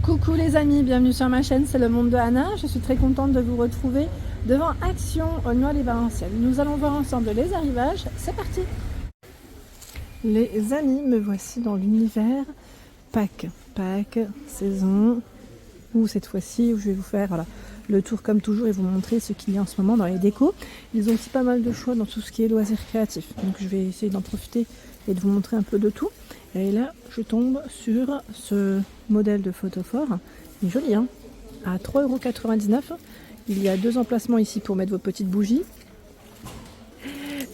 Coucou les amis, bienvenue sur ma chaîne, c'est le monde de Anna. Je suis très contente de vous retrouver devant Action Aulnois-les-Valenciennes. Nous allons voir ensemble les arrivages, c'est parti. Les amis, me voici dans l'univers Pâques, saison, où cette fois-ci, où je vais vous faire le tour comme toujours et vous montrer ce qu'il y a en ce moment dans les décos. Ils ont aussi pas mal de choix dans tout ce qui est loisirs créatifs, donc je vais essayer d'en profiter et de vous montrer un peu de tout. Et là, je tombe sur ce modèle de photophore. Il est joli, hein, à 3,99 €. Il y a 2 emplacements ici pour mettre vos petites bougies.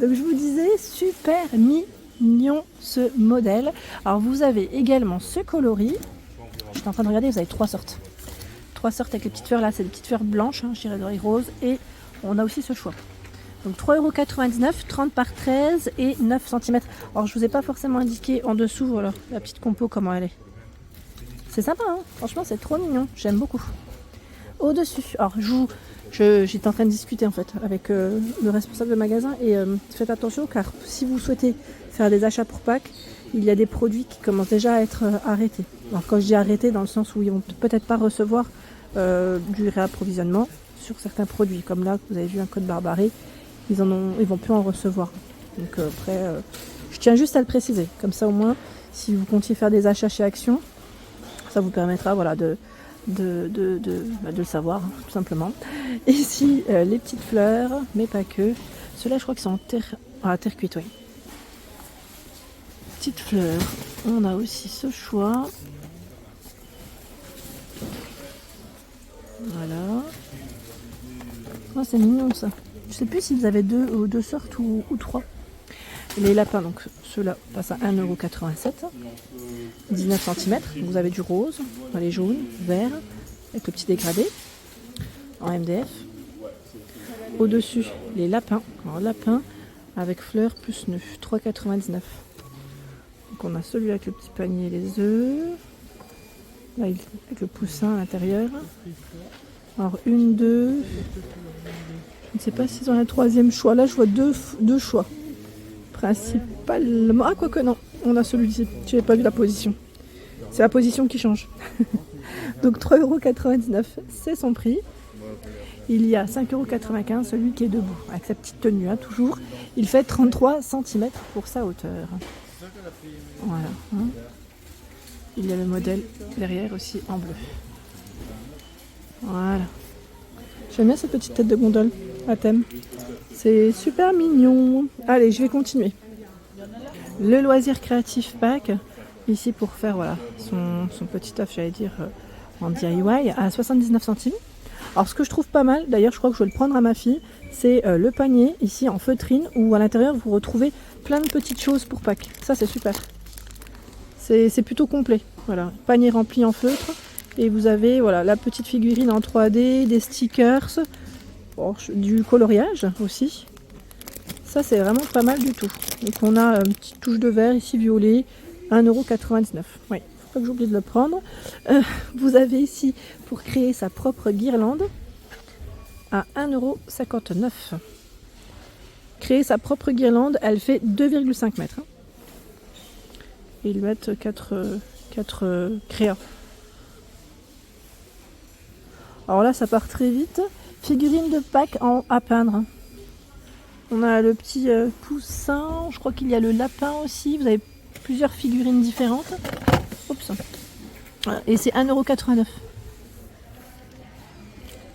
Donc je vous disais, super mignon ce modèle. Alors vous avez également ce coloris. J'étais en train de regarder, vous avez 3 sortes. 3 sortes avec les petites fleurs là, c'est des petites fleurs blanches, hein, je dirais dorées roses. Et on a aussi ce choix. Donc 3,99 €, 30 par 13 et 9 cm. Alors je vous ai pas forcément indiqué en dessous, voilà, la petite compo comment elle est. C'est sympa, hein, franchement c'est trop mignon, j'aime beaucoup. Au-dessus, alors j'étais en train de discuter en fait avec le responsable de magasin et faites attention car si vous souhaitez faire des achats pour Pâques, il y a des produits qui commencent déjà à être arrêtés. Alors quand je dis arrêtés, dans le sens où ils vont peut-être pas recevoir du réapprovisionnement sur certains produits, comme là vous avez vu un code barbaré. Ils vont plus en recevoir. Donc après, je tiens juste à le préciser. Comme ça au moins, si vous comptiez faire des achats chez Action, ça vous permettra de le savoir, hein, tout simplement. Ici, les petites fleurs, mais pas que. Ceux-là, je crois qu'ils sont en terre cuite, oui. Petites fleurs. On a aussi ce choix. Voilà. Oh, c'est mignon ça. Je sais plus si vous avez deux sortes ou 3. Les lapins, donc ceux-là passent à 1,87 €, 19 cm. Vous avez du rose, les jaunes, verts, avec le petit dégradé en MDF. Au-dessus, les lapins. Alors lapins avec fleurs plus nœuds, 3,99 €. Donc on a celui avec le petit panier et les œufs. Là, avec le poussin à l'intérieur. Alors une, deux. Je ne sais pas s'ils ont un 3e choix. Là, je vois deux choix. Principalement. Ah, quoique non. On a celui-ci. Je n'avais pas vu la position. C'est la position qui change. Donc 3,99 €, c'est son prix. Il y a 5,95 €, celui qui est debout. Avec sa petite tenue, hein, toujours. Il fait 33 cm pour sa hauteur. Voilà. Hein. Il y a le modèle derrière aussi en bleu. Voilà. J'aime bien cette petite tête de gondole à thème. C'est super mignon. Allez, je vais continuer. Le loisir créatif Pâques. Ici pour faire son petit œuf, j'allais dire, en DIY à 79 centimes. Alors ce que je trouve pas mal, d'ailleurs je crois que je vais le prendre à ma fille, c'est le panier ici en feutrine où à l'intérieur vous retrouvez plein de petites choses pour Pâques. Ça c'est super. C'est plutôt complet. Voilà, panier rempli en feutre. Et vous avez la petite figurine en 3D, des stickers, du coloriage aussi. Ça c'est vraiment pas mal du tout. Donc on a une petite touche de vert ici violet, 1,99 €. Oui, faut pas que j'oublie de le prendre. Vous avez ici pour créer sa propre guirlande à 1,59 €. Créer sa propre guirlande, elle fait 2,5 mètres. Et ils mettent 4 créas. Alors là, ça part très vite. Figurine de Pâques à peindre. On a le petit poussin. Je crois qu'il y a le lapin aussi. Vous avez plusieurs figurines différentes. Oups. Et c'est 1,89 €.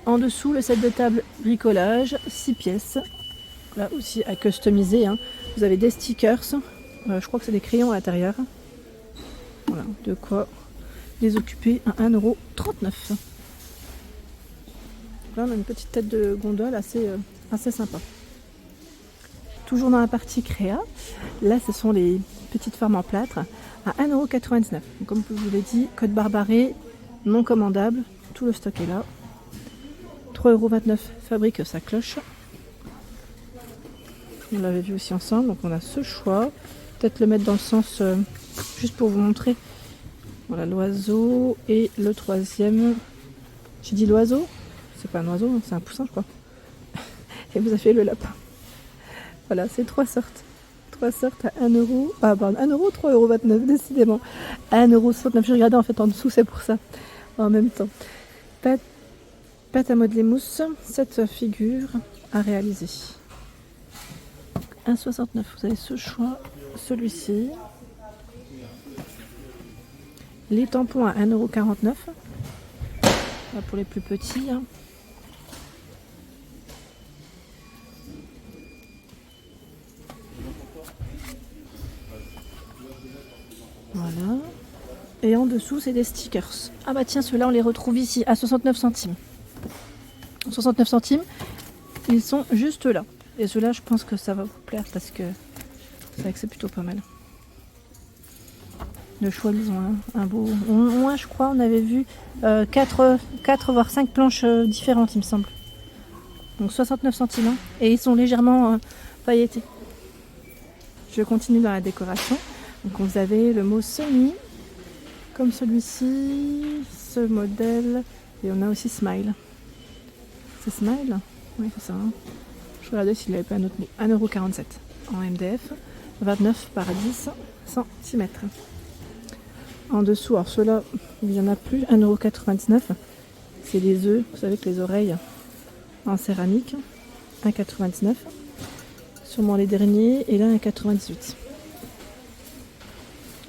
En dessous, le set de table bricolage, 6 pièces. Là aussi à customiser. Hein. Vous avez des stickers. Je crois que c'est des crayons à l'intérieur. Voilà, de quoi les occuper à 1,39 €. Là, on a une petite tête de gondole assez sympa. Toujours dans la partie créa, là, ce sont les petites formes en plâtre à 1,99 €. Comme je vous l'ai dit, code barbaré, non commandable, tout le stock est là. 3,29 € fabrique sa cloche. On l'avait vu aussi ensemble, donc on a ce choix. Peut-être le mettre dans le sens, juste pour vous montrer. Voilà, l'oiseau et le 3e. J'ai dit l'oiseau ? C'est pas un oiseau, c'est un poussin, je crois. Et vous avez fait le lapin. Voilà, c'est 3 sortes. 3 sortes à 1 €. Ah, pardon, 1 €, 3,29 €, décidément. 1,69 €. Je regardais en fait en dessous, c'est pour ça. en même temps. Pâte à modeler mousse, cette figure à réaliser. 1,69 €, vous avez ce choix, celui-ci. Les tampons à 1,49 €. Pour les plus petits. Hein. Voilà. Et en dessous, c'est des stickers. Ah bah tiens, ceux-là, on les retrouve ici à 69 centimes. 69 centimes, ils sont juste là. Et ceux-là, je pense que ça va vous plaire parce que c'est vrai que c'est plutôt pas mal. Le choix, ils ont un beau... Moi, je crois, on avait vu 4 voire 5 planches différentes, il me semble. Donc 69 centimes. Hein. Et ils sont légèrement pailletés. Je continue dans la décoration. Donc vous avez le mot semi, comme celui-ci, ce modèle. Et on a aussi smile. C'est smile? Oui, c'est ça. Hein. Je regardais s'il avait pas un autre mot. 1,47 € en MDF. 29 par 10 cm. En dessous, alors ceux-là, il n'y en a plus, 1,99 €. C'est les œufs, vous savez que les oreilles en céramique, 1,99 €. Sûrement les derniers, et là 1,98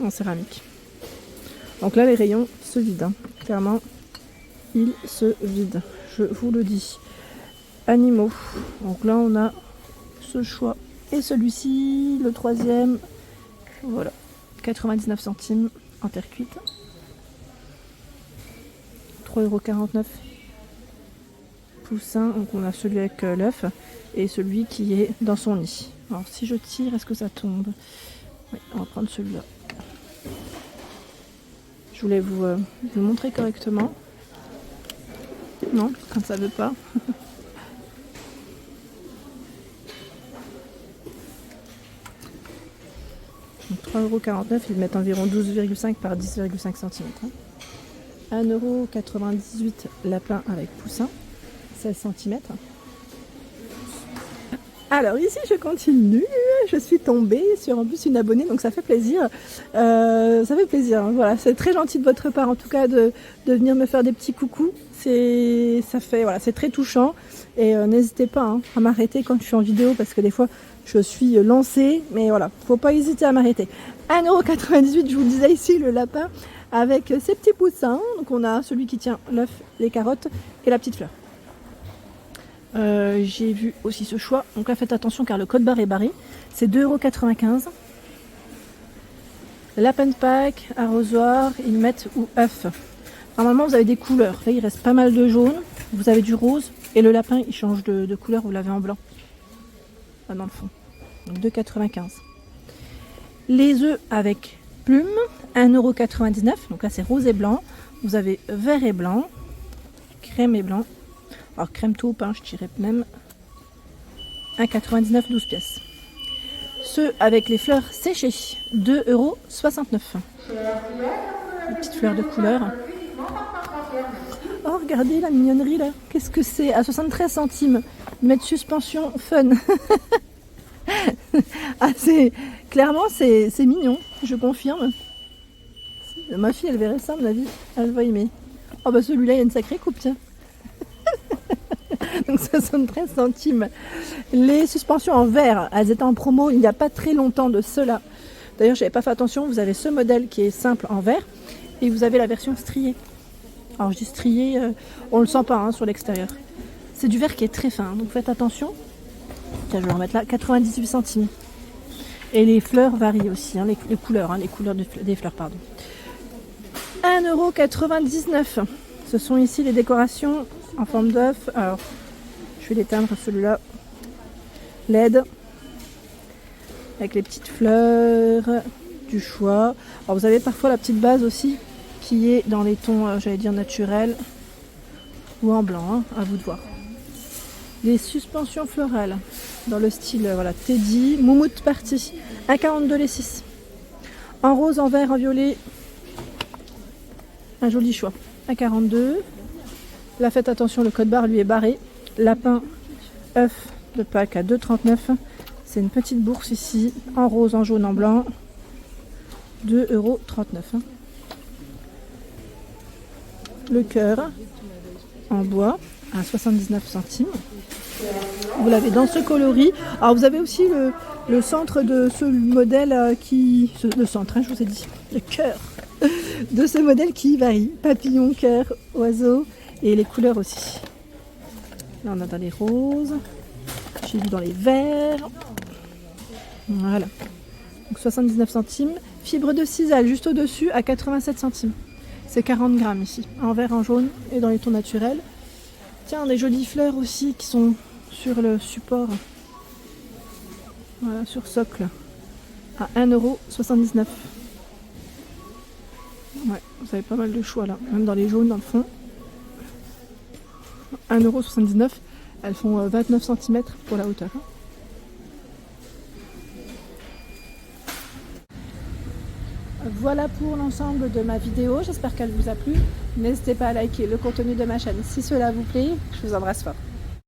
€ en céramique. Donc là, les rayons se vident. Hein. Clairement, ils se vident, je vous le dis. Animaux, donc là on a ce choix et celui-ci, le troisième, voilà, 99 centimes. En terre cuite. 3,49 € poussin. Donc on a celui avec l'œuf et celui qui est dans son nid. Alors si je tire, est-ce que ça tombe? Oui, on va prendre celui-là. Je voulais vous montrer correctement. Non, quand ça veut pas. Donc 3,49 €, ils mettent environ 12,5 par 10,5 cm. 1,98 € lapin avec poussin, 16 cm. Alors ici je continue, je suis tombée sur en plus une abonnée, donc ça fait plaisir. Voilà, c'est très gentil de votre part en tout cas de venir me faire des petits coucous. C'est très touchant et n'hésitez pas hein, à m'arrêter quand je suis en vidéo parce que des fois je suis lancée, mais voilà, faut pas hésiter à m'arrêter. 1,98 €, je vous disais ici le lapin avec ses petits poussins. Donc on a celui qui tient l'œuf, les carottes et la petite fleur. J'ai vu aussi ce choix. Donc là, faites attention car le code barre est barré. C'est 2,95 €. Lapin de Pâques, arrosoir, ils mettent ou œuf. Normalement, vous avez des couleurs. Là, il reste pas mal de jaune. Vous avez du rose. Et le lapin, il change de couleur. Vous l'avez en blanc. Là, dans le fond. Donc 2,95 €. Les œufs avec plumes, 1,99 €. Donc là, c'est rose et blanc. Vous avez vert et blanc. Crème et blanc. Alors crème taupe, hein, je dirais même 1,99 €, 12 pièces. Ceux avec les fleurs séchées, 2,69 €. Des petites fleurs de couleur. Oh, regardez la mignonnerie là. Qu'est-ce que c'est? À 73 centimes. Mettre suspension fun. Ah, clairement, c'est mignon, je confirme. Ma fille, elle verrait ça, à mon avis. Elle va aimer. Oh, bah celui-là, il y a une sacrée coupe, tiens. Donc 73 centimes. Les suspensions en verre, elles étaient en promo il n'y a pas très longtemps de cela. D'ailleurs, j'avais pas fait attention, vous avez ce modèle qui est simple en verre et vous avez la version striée. Alors je dis striée, on le sent pas hein, sur l'extérieur. C'est du verre qui est très fin, donc faites attention. Tiens, je vais le remettre là, 98 centimes. Et les fleurs varient aussi, hein, les couleurs des fleurs, pardon. 1,99 €. Ce sont ici les décorations en forme d'œuf. Alors, je vais l'éteindre celui-là. LED. Avec les petites fleurs du choix. Alors, vous avez parfois la petite base aussi qui est dans les tons, j'allais dire naturels. Ou en blanc, hein, à vous de voir. Les suspensions florales dans le style voilà, Teddy, Moumoute Party. 1,42 € les 6. En rose, en vert, en violet. Un joli choix. 1,42 €. Là, faites attention, le code barre lui est barré. Lapin, œuf de Pâques à 2,39 €. C'est une petite bourse ici, en rose, en jaune, en blanc. 2,39 €. le cœur en bois à 79 centimes. Vous l'avez dans ce coloris. Alors vous avez aussi le centre de ce modèle le centre, je vous ai dit, le cœur de ce modèle qui varie. Papillon, cœur, oiseau et les couleurs aussi. Là on a dans les roses, j'ai vu dans les verts. Voilà. Donc 79 centimes. Fibre de sisal juste au-dessus à 87 centimes. C'est 40 grammes ici, en vert, en jaune et dans les tons naturels. Tiens, des jolies fleurs aussi qui sont sur le support. Voilà, sur socle. À 1,79 €. Ouais, vous avez pas mal de choix là, même dans les jaunes dans le fond. 1,79 €. Elles font 29 cm pour la hauteur. Voilà pour l'ensemble de ma vidéo, j'espère qu'elle vous a plu. N'hésitez pas à liker le contenu de ma chaîne si cela vous plaît. Je vous embrasse fort.